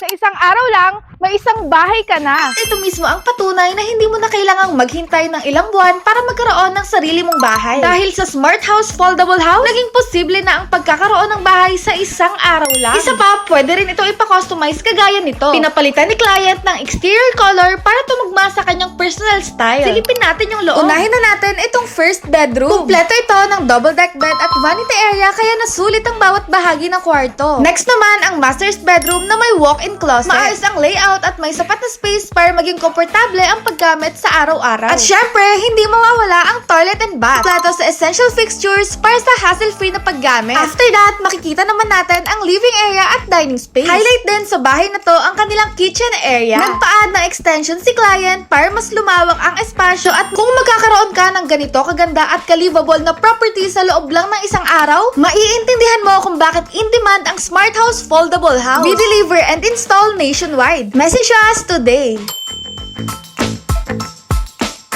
Sa isang araw lang, may isang bahay ka na. Ito mismo ang patunay na hindi mo na kailangang maghintay ng ilang buwan para magkaroon ng sarili mong bahay. Dahil sa Smart House Foldable House, naging posible na ang pagkakaroon ng bahay sa isang araw lang. Isa pa, pwede rin ito ipa-customize kagaya nito. Pinapalitan ni client ng exterior color para tumugma sa kanyang personal style. Silipin natin yung loob. Unahin na natin itong first bedroom. Kumpleto ito ng double deck bed at vanity area kaya nasulit ang bawat bahagi ng kwarto. Next naman ang master's bedroom na may walk-in closet. Maayos ang layout at may sapat na space para maging komportable ang paggamit sa araw-araw. At syempre, hindi mawawala ang toilet and bath. Kompleto sa essential fixtures para sa hassle-free na paggamit. After that, makikita naman natin ang living area at dining space. Highlight din sa bahay na to ang kanilang kitchen area. Nagpa-add ng extension si client para mas lumawak ang espasyo at kung magkakaroon ka ng ganito kaganda at kalivable na property sa loob lang ng isang araw, maiintindihan mo kung bakit in demand ang Smart House Foldable House. We deliver and install nationwide. Message us today.